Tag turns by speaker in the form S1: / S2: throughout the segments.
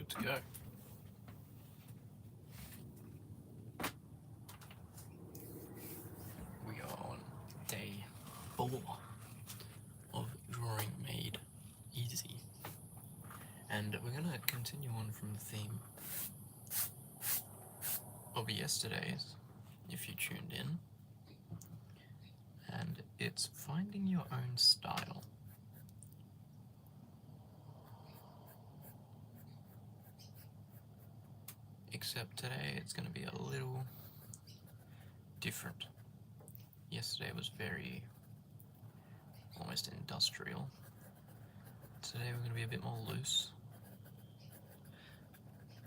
S1: good to go. We are on day 4 of Drawing Made Easy, and we're going to continue on from the theme of yesterday's, if you tuned in, and it's finding your own style. Except today it's going to be a little different. Yesterday was very almost industrial. Today we're going to be a bit more loose.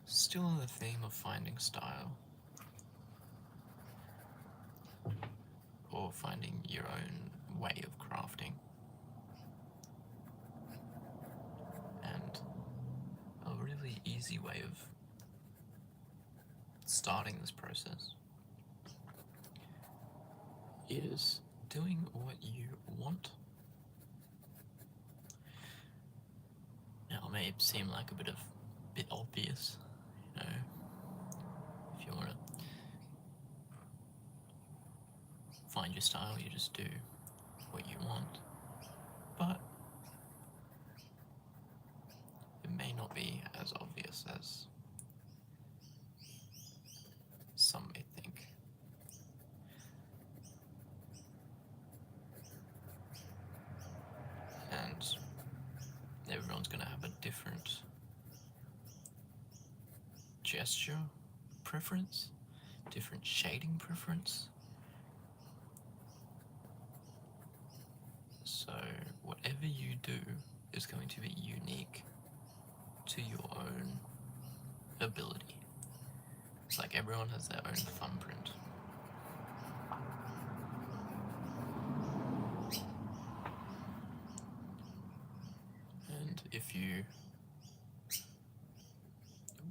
S1: Still on the theme of finding style, or finding your own way of crafting. And a really easy way of starting this process is doing what you want. Now, it may seem like a bit obvious, you know, if you want to find your style, you just do what you want, but it may not be as obvious as some may think. And everyone's going to have a different gesture preference, different shading preference. So whatever you do is going to be unique to your own ability. It's like everyone has their own thumbprint. And if you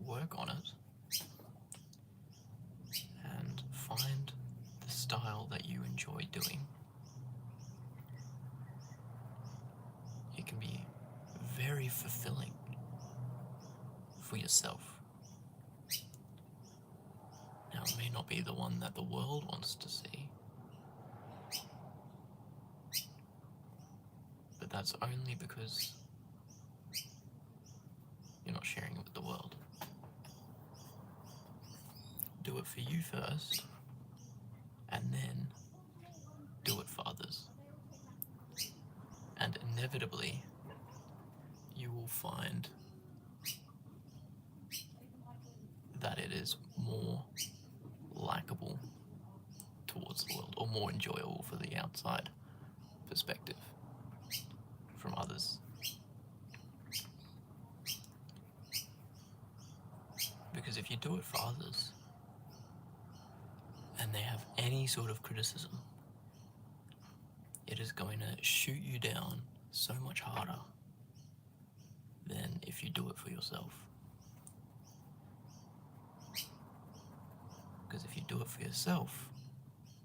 S1: work on it and find the style that you enjoy doing, it can be very fulfilling for yourself. Now, it may not be the one that the world wants to see, but that's only because you're not sharing it with the world. Do it for you first, and then do it for others. And inevitably, you will find that it is more likable towards the world, or more enjoyable for the outside perspective from others. Because if you do it for others, and they have any sort of criticism, it is going to shoot you down so much harder than if you do it for yourself. Because if you do it for yourself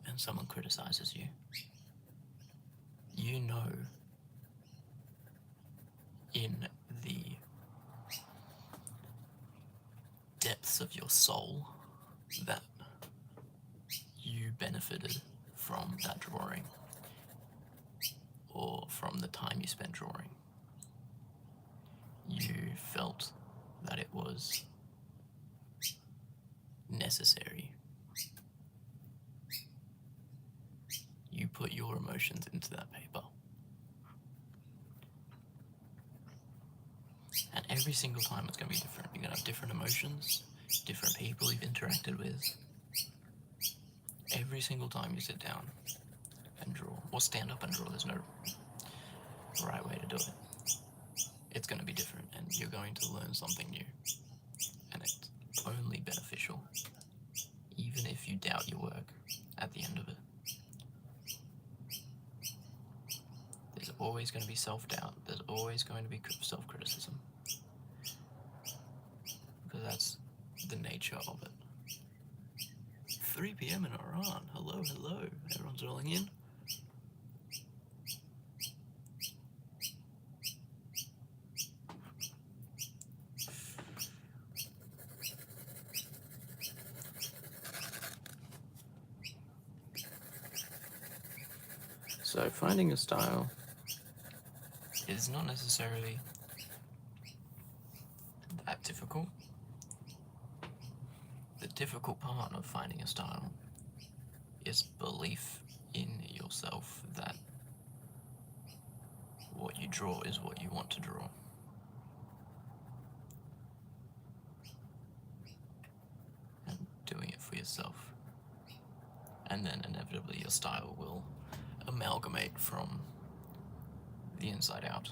S1: and someone criticizes you, you know in the depths of your soul that you benefited from that drawing, or from the time you spent drawing. You felt that it was necessary. You put your emotions into that paper. And every single time it's going to be different. You're going to have different emotions, different people you've interacted with. Every single time you sit down and draw, or stand up and draw, there's no right way to do it. It's going to be different, and you're going to learn something new. And it's only beneficial, even if you doubt your work at the end of it. There's always going to be self-doubt. There's always going to be self-criticism. Because that's the nature of it. 3 p.m. in Iran. Hello, hello. Everyone's rolling in. So finding a style is not necessarily that difficult. The difficult part of finding a style is belief in yourself that what you draw is what you want to draw. And doing it for yourself. And then inevitably your style will amalgamate from the inside out.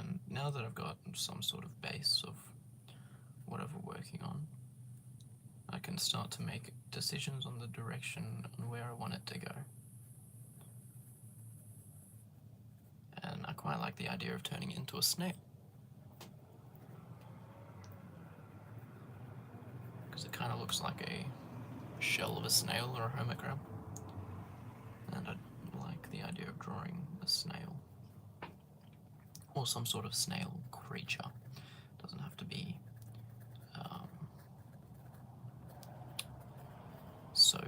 S1: And now that I've got some sort of base of whatever we're working on, I can start to make decisions on the direction and where I want it to go. And I quite like the idea of turning it into a snail. Because it kind of looks like a shell of a snail or a hermit crab. And I like the idea of drawing a snail. Or some sort of snail creature. Doesn't have to be so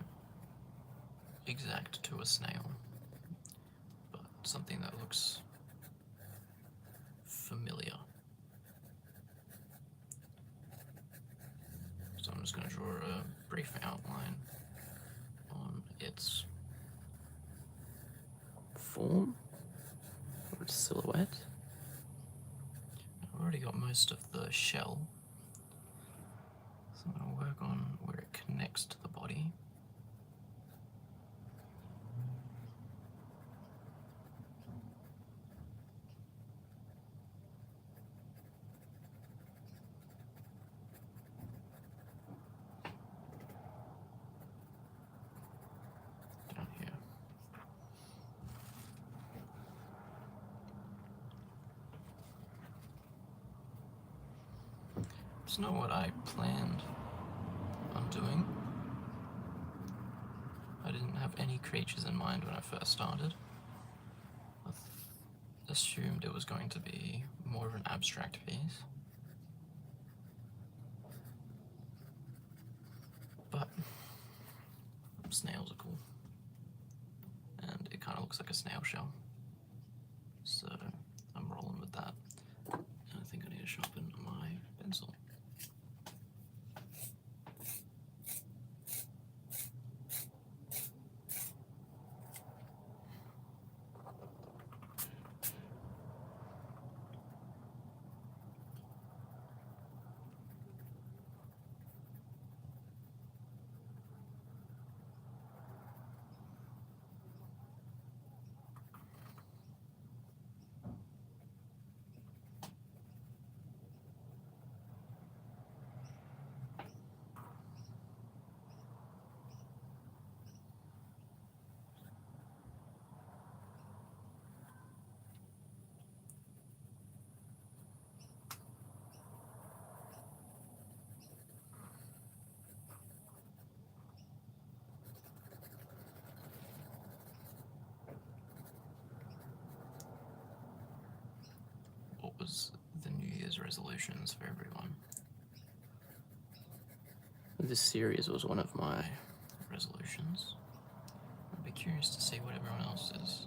S1: exact to a snail, but something that looks familiar. So I'm just going to draw a brief outline on its form, or its silhouette. I've already got most of the shell, so I'm going to work on where it connects to the body. Down here. It's not what I planned on doing. I didn't have any creatures in mind when I first started. I assumed it was going to be more of an abstract piece. But snails are cool. And it kind of looks like a snail shell. So I'm rolling with that. And I think I need to sharpen my pencil. What was the New Year's resolutions for everyone? This series was one of my resolutions. I'd be curious to see what everyone else is.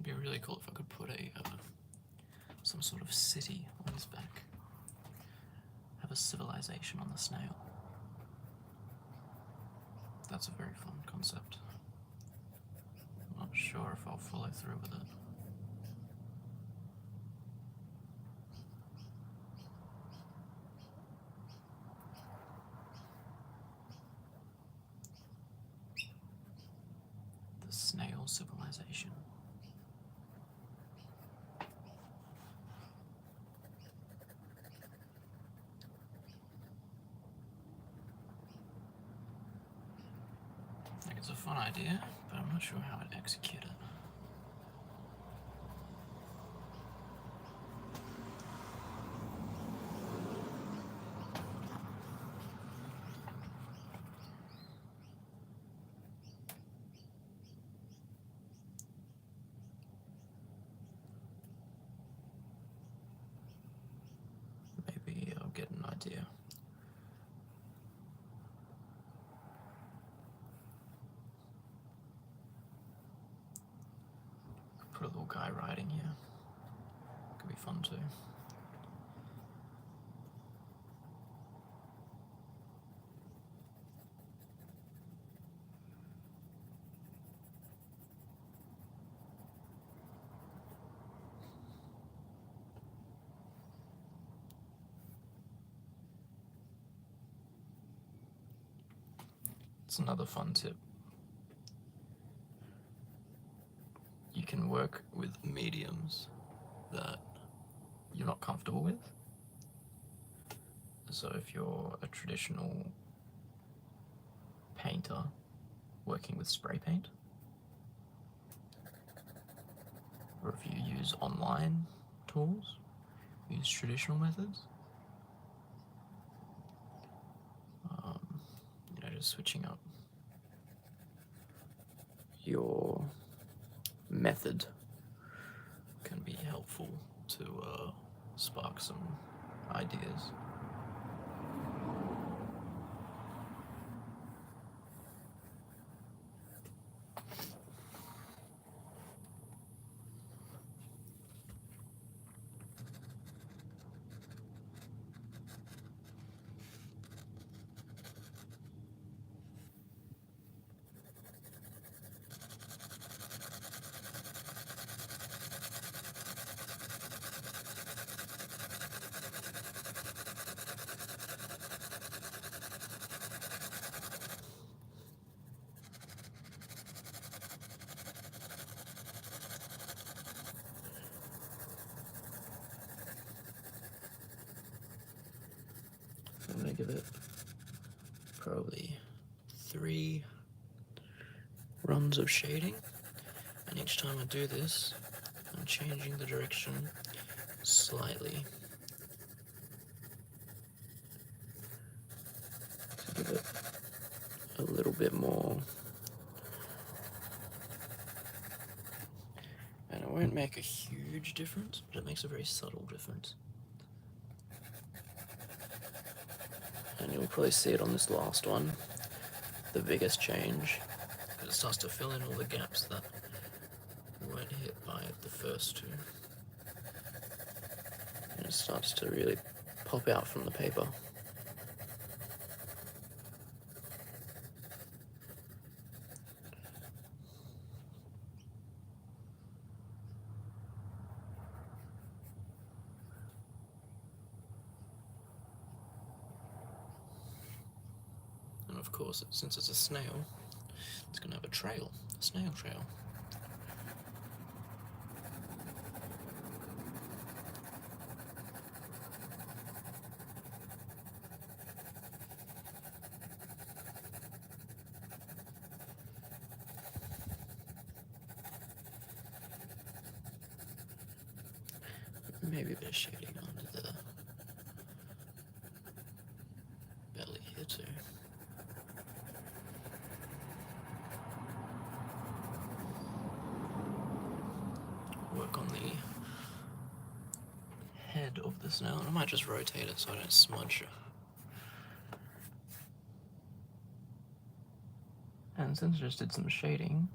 S1: be really cool if I could put a some sort of city on his back. Have a civilization on the snail. That's a very fun concept. I'm not sure if I'll follow through with it. The snail civilization. I think it's a fun idea, but I'm not sure how I'd execute it. Maybe I'll get an idea. Put a little guy riding here. Could be fun too. It's another fun tip. You can work with mediums that you're not comfortable with. So if you're a traditional painter working with spray paint, or if you use online tools, use traditional methods, just switching up your method can be helpful to spark some ideas. I'm gonna give it probably 3 runs of shading, and each time I do this, I'm changing the direction slightly to give it a little bit more, and it won't make a huge difference, but it makes a very subtle difference. And you'll probably see it on this last one, the biggest change, because it starts to fill in all the gaps that weren't hit by the first two. And it starts to really pop out from the paper. And of course, since it's a snail, it's going to have a trail, a snail trail. Maybe a bit of shading onto the belly here too. Work on the head of the snail. I might just rotate it so I don't smudge it. And since I just did some shading,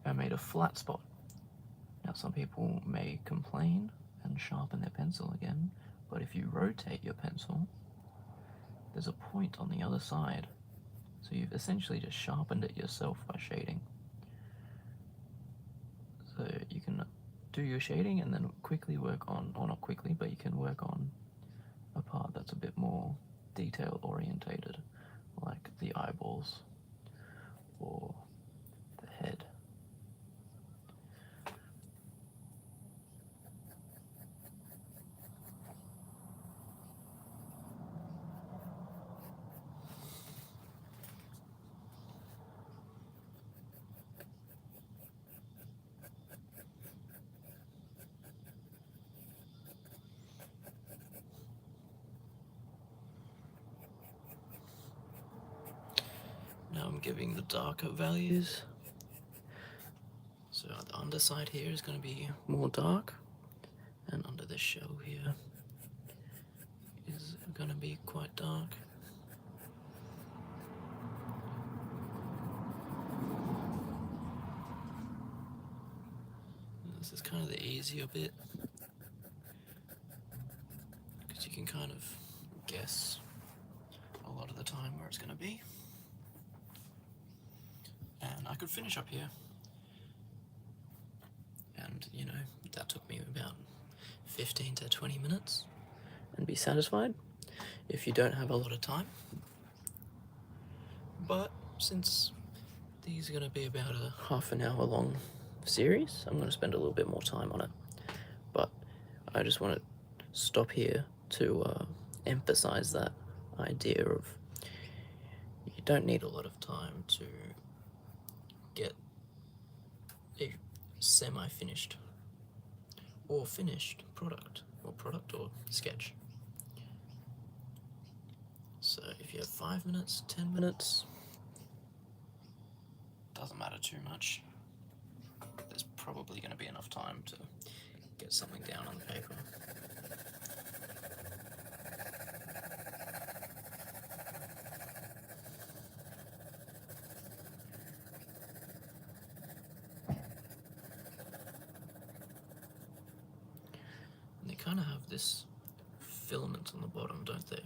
S1: I made a flat spot Now some people may complain and sharpen their pencil again, but if you rotate your pencil, there's a point on the other side. So you've essentially just sharpened it yourself by shading. So you can do your shading and then quickly work on, or not quickly, but you can work on a part that's a bit more detail orientated, like the eyeballs or the head. Now I'm giving the darker values. So the underside here is going to be more dark, and under the shell here is going to be quite dark. This is kind of the easier bit, because you can kind of guess a lot of the time where it's going to be. And I could finish up here. And, you know, that took me about 15 to 20 minutes and be satisfied if you don't have a lot of time. But since these are going to be about a half an hour long series, I'm going to spend a little bit more time on it. But I just want to stop here to emphasize that idea of you don't need a lot of time to get a semi-finished or finished product or sketch. So if you have 5 minutes, 10 minutes, doesn't matter too much. There's probably going to be enough time to get something down on the paper. And they kind of have this filament on the bottom, don't they?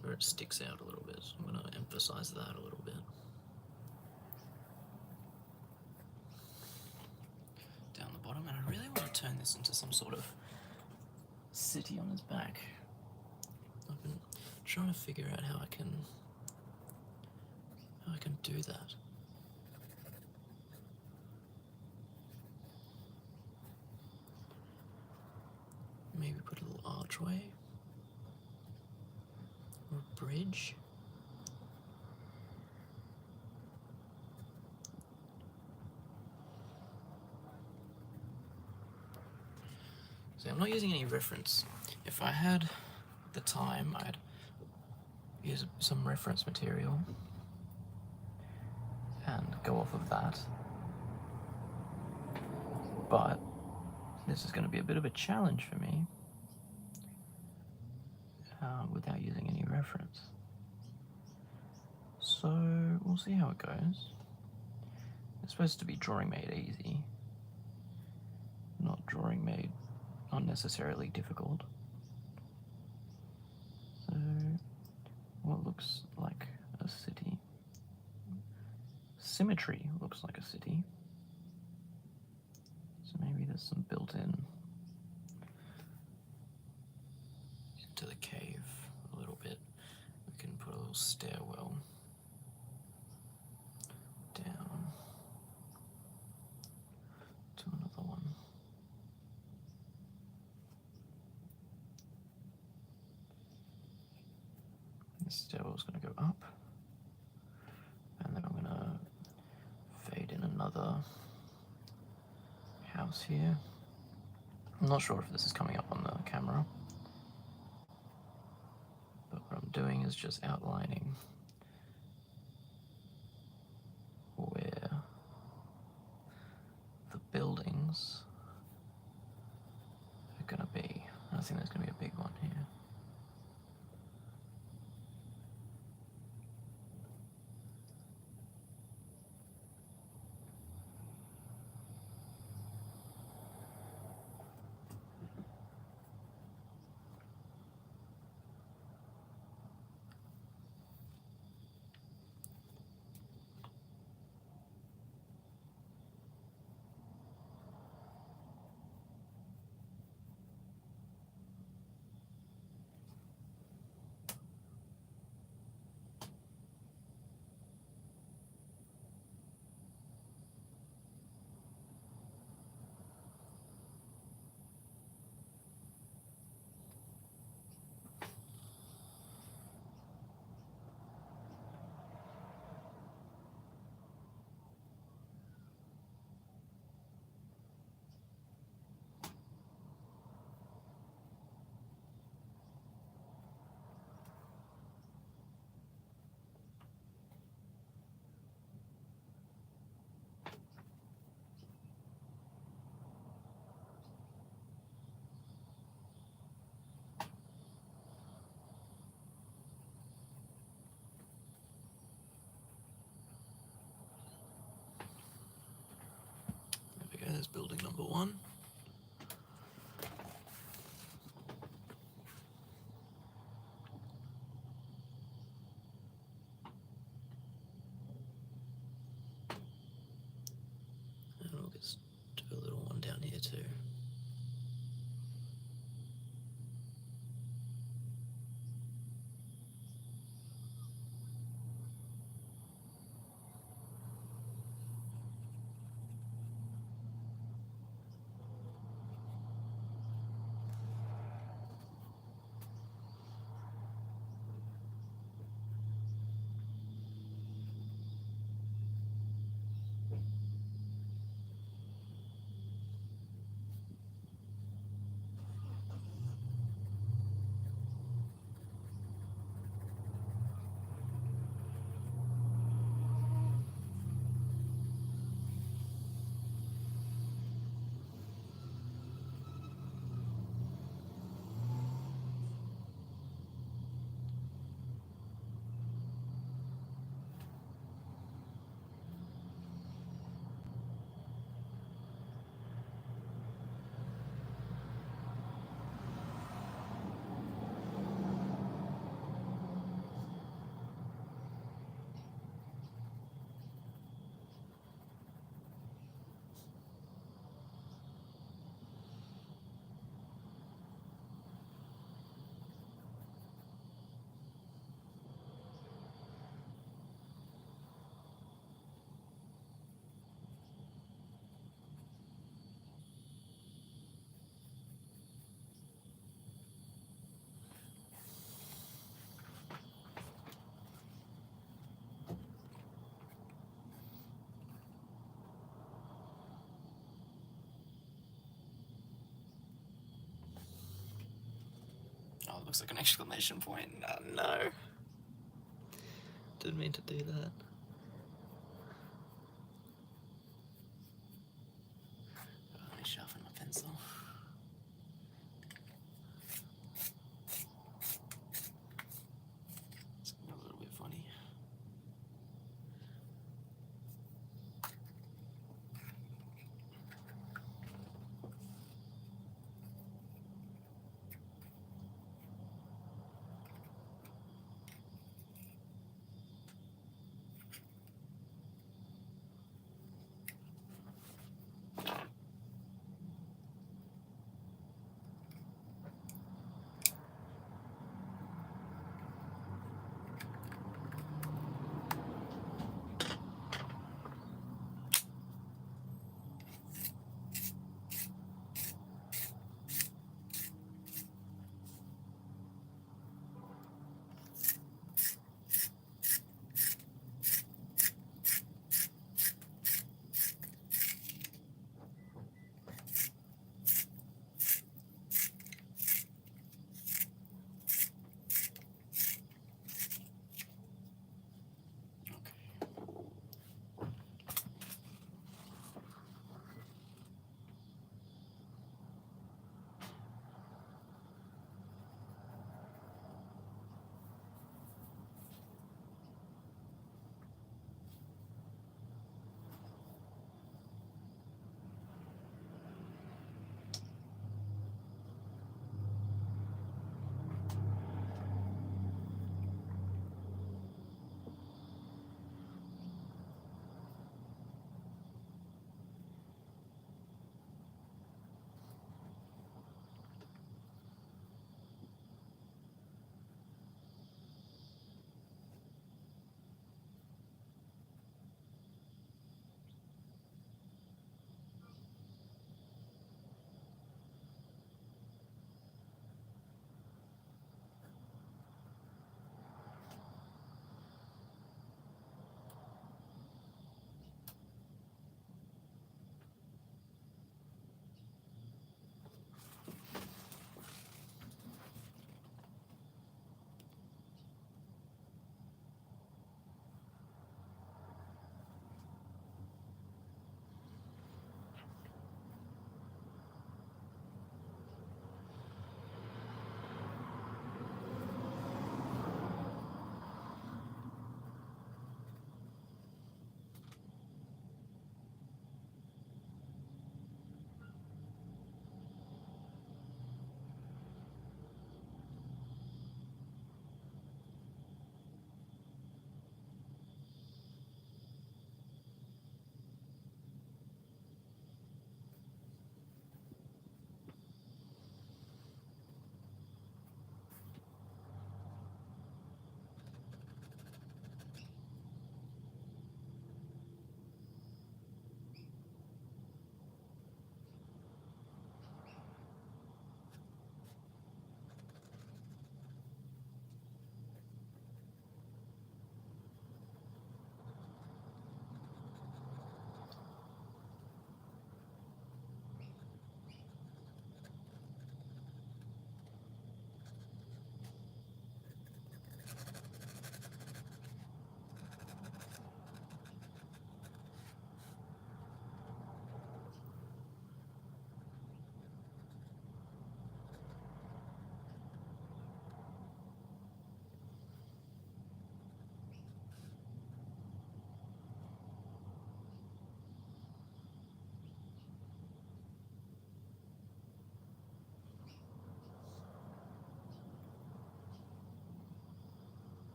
S1: Where it sticks out a little bit. So I'm going to emphasize that a little bit. Down the bottom, and I really want to turn this into some sort of city on his back. I've been trying to figure out how I can do that. Maybe put a little archway or a bridge. So I'm not using any reference. If I had the time, I'd use some reference material and go off of that. But this is going to be a bit of a challenge for me without using any reference. So we'll see how it goes. It's supposed to be drawing made easy, not drawing made unnecessarily difficult. So what looks like a city? Symmetry looks like a city. So maybe there's some built-in into the cave a little bit. We can put a little stairwell down to another one. This stairwell's going to go up, and then I'm going to fade in another house here. I'm not sure if this is coming up on the camera, but what I'm doing is just outlining where the buildings are going to be. I think there's going to be a big one here. number one. And we'll just do a little one down here too. Oh, it looks like an exclamation point. Oh, no. Didn't mean to do that. Let me sharpen my pencil. It's a little bit funny.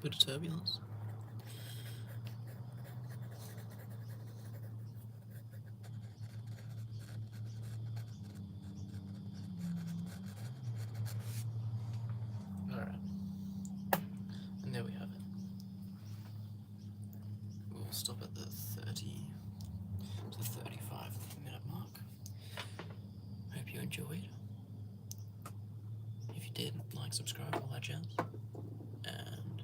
S1: bit of turbulence. Alright. And there we have it. We'll stop at the 30 to 35 minute mark. Hope you enjoyed. If you did, like, subscribe, all that jazz. And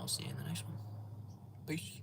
S1: I'll see you in the next one. Peace.